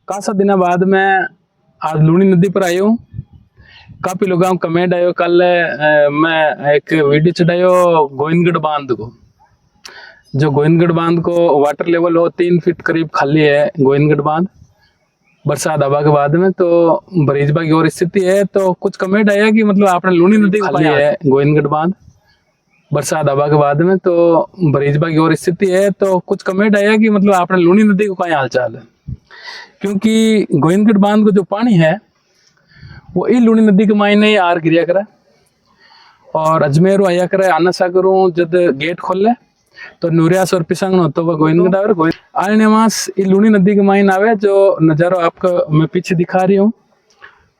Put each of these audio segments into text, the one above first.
कासा दिनों बाद मैं आज लूनी नदी पर आयो हूँ। काफी लोगों का कमेंट आयो कल मैं एक वीडियो चढ़ायो गोविंदगढ़ बांध को। जो गोविंदगढ़ बांध को वाटर लेवल हो 3 फीट करीब खाली है गोविंदगढ़ बांध। बरसात हवा के बाद में तो बरीजबा की ओर स्थिति है। तो कुछ कमेंट आया कि मतलब आपने लूनी नदी खाली है गोविंदगढ़ बांध बरसात हवा के बाद में तो बरीजबा की ओर स्थिति है। तो कुछ कमेंट आया कि मतलब आपने लूनी नदी को क्या हाल चाल है, क्योंकि गोविंदगढ़ बांध को जो पानी है वो ई लूनी नदी के मायने ही आर गिरिया करे और अजमेर आया करे। आना सागर जब गेट खोले तो नूरियास और पिसंग होता हुआ गोविंदगढ़ आवे। आने मास ई लूनी नदी के मायने आवे जो नजारा आपको मैं पीछे दिखा रही हूँ।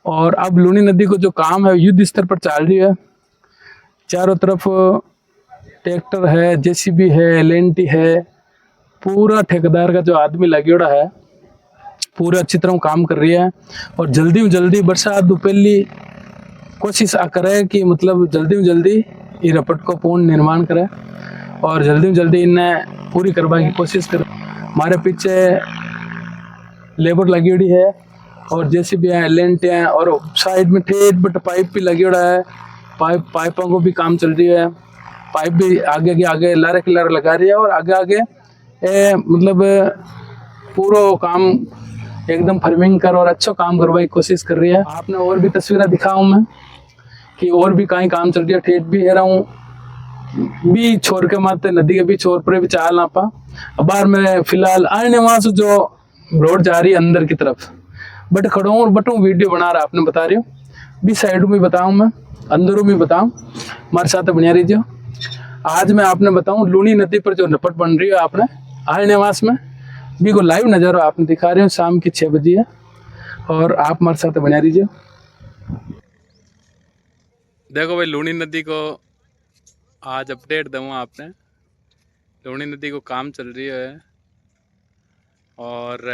और अब लूनी नदी को जो काम है युद्ध स्तर पर चल रही है। चारों तरफ ट्रैक्टर है, जेसीबी है, एलएनटी है, पूरा ठेकेदार का जो आदमी लगेड़ा है पूरा अच्छी तरह काम कर रही है। और जल्दी में जल्दी बरसात दो पहली कोशिश करे कि मतलब जल्दी में जल्दी ये रपट को पूर्ण निर्माण करे और जल्दी में जल्दी इन्हें पूरी करवा की कोशिश करे। हमारे पीछे लेबर लगी हुई है और जेसीबी है, एलएनटी है और साइड में ठेठ बट पाइप भी लगी हुआ है। पाइपों को भी काम चल रही है। पाइप भी आगे के आगे लारे के लारे लगा रही है और आगे आगे मतलब पूरा काम एकदम फार्मिंग कर और अच्छा काम करवाने की कोशिश कर रही है। आपने और भी तस्वीरें दिखाऊं मैं कि और भी कहीं काम चल रही है। ठेठ भी है रहा हूँ भी छोड़ के माते नदी के भी छोर पर भी चाल ना पा। बाहर में फिलहाल आने वहां से जो रोड जा रही है अंदर की तरफ बट खड़ा हूँ और बटू वीडियो बना रहा आपने बता रही हूँ भी साइड में बताऊँ मैं अंदरों में बताऊँ हमारे साथ बनिया रही। आज मैं आपने बताऊं लूनी नदी पर जो रपट बन रही है आपने आल निवास में भी को लाइव नज़ारा आपने दिखा रहे हो। शाम की 6 बजे है और आप हमारे साथ बना रहीजिए। देखो भाई लूनी नदी को आज अपडेट दूँ आपने। लूनी नदी को काम चल रही है और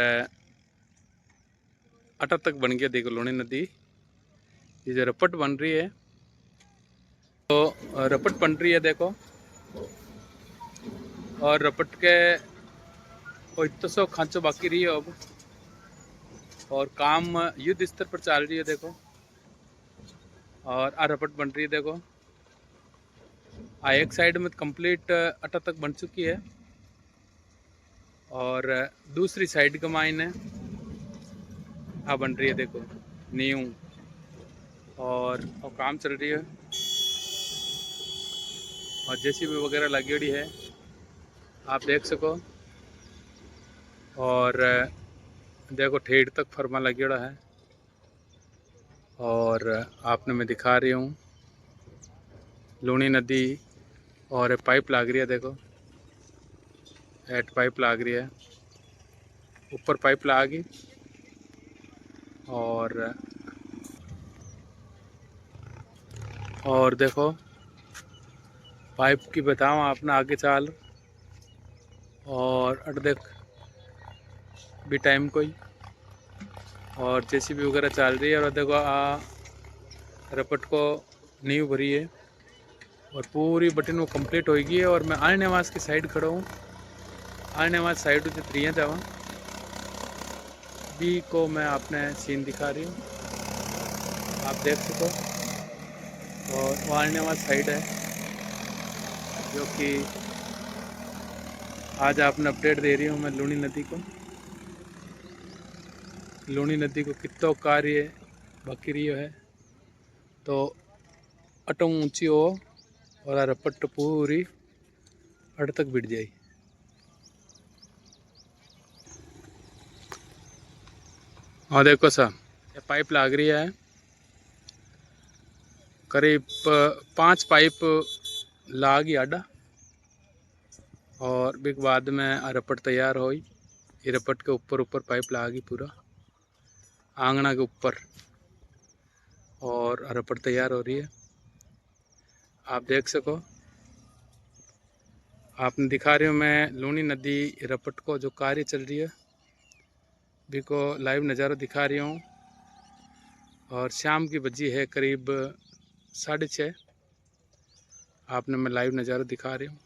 अटर तक बन गया। देखो लूनी नदी ये जो रपट बन रही है तो रपट बन रही है देखो। और रपट के इतना सौ खांचो बाकी रही है अब और काम युद्ध स्तर पर चल रही है देखो। और आ रपट बन रही है देखो। एक साइड में कंप्लीट अटा तक बन चुकी है और दूसरी साइड का मायने बन रही है देखो न्यू और काम चल रही है और जेसीबी वगैरह लगी हुई है आप देख सको। और देखो ठेठ तक फरमा लगी हुआ है और आपने मैं दिखा रही हूँ लूनी नदी और पाइप लाग रही है देखो। हेड पाइप लाग रही है ऊपर पाइप लागी और देखो पाइप की बताऊँ आपने आगे चाल और अट देख भी टाइम कोई और जेसीबी वगैरह चल रही है। और देखो रपट को नींव भरी है और पूरी बटन वो कंप्लीट होगी। और मैं आने निवास की साइड खड़ा हूँ। आने निवास साइड जो त्रिया जावा बी को मैं आपने सीन दिखा रही हूँ आप देख सको। और वो आने निवास साइड है जो कि आज आपने अपडेट दे रही हूँ मैं लूनी नदी को। लूनी नदी को कितना कार्य बाकी रही है तो अटो ऊंची हो और रपट पूरी अड़ तक बिट जाए। हाँ देखो सा ये पाइप लाग रही है करीब 5 पाइप लाग ही आडा और बिग बाद में रपट तैयार हो। ये रपट के ऊपर ऊपर पाइप लागी पूरा आंगना के ऊपर और रपट तैयार हो रही है आप देख सको। आपने दिखा रही हूँ मैं लूनी नदी रपट को जो कार्य चल रही है भी को लाइव नज़ारा दिखा रही हूँ। और शाम की बजी है करीब 6:30 आपने मैं लाइव नज़ारा दिखा रही हूँ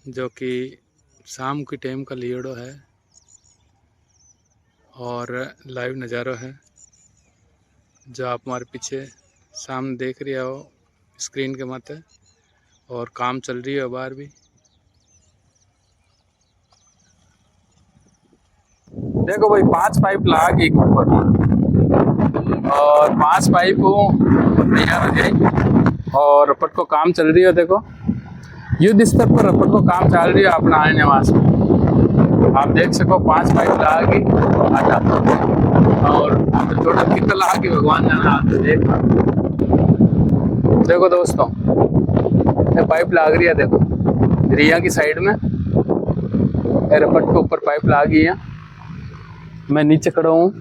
जो कि शाम की टाइम का लियोड़ो है। और लाइव नज़ारा है जो आप हमारे पीछे सामने देख रहे हो स्क्रीन के माथे। और काम चल रही है बाहर भी। देखो भाई 5 पाइप लगा के एक ऊपर और 5 पाइप तैयार हो जाए और रपट को काम चल रही है। देखो युद्ध स्तर पर रपट को काम चल रही है अपना आने वास में। आप देख सको 5 पाइप लगा के आटा और टोटल कितना लगा के भगवान जाना आप देख। देखो दोस्तों ये पाइप लाग रही है। देखो रिया की साइड में रपट के ऊपर पाइप लगा गई है। मैं नीचे खड़ा हूँ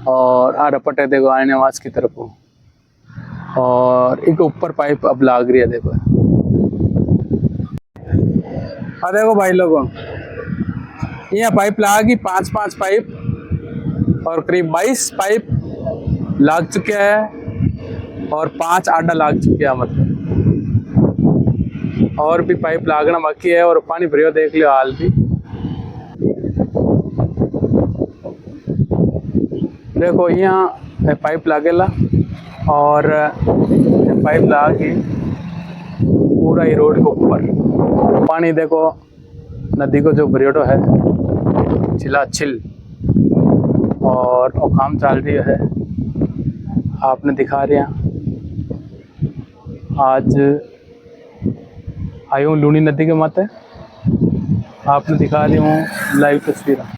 और रपट है देखो आने वास की तरफ हो और एक ऊपर पाइप अब लाग रही है। देखो देखो भाई लोगों यहाँ पाइप लगा गई 5 पाइप और करीब 22 पाइप लाग चुका है और 5 आडा लाग चुका है मतलब। और भी पाइप लागना बाकी है और पानी भरियो देख लियो हाल भी। देखो यहाँ पाइप लागेला और पाइप लगा के पूरा ही रोड के ऊपर पानी देखो नदी को जो भरियोटो है चिला छिल और काम चल रही है। आपने दिखा रहे हैं आज आयो लूनी नदी के माथे आपने दिखा रही हूँ लाइव तस्वीर।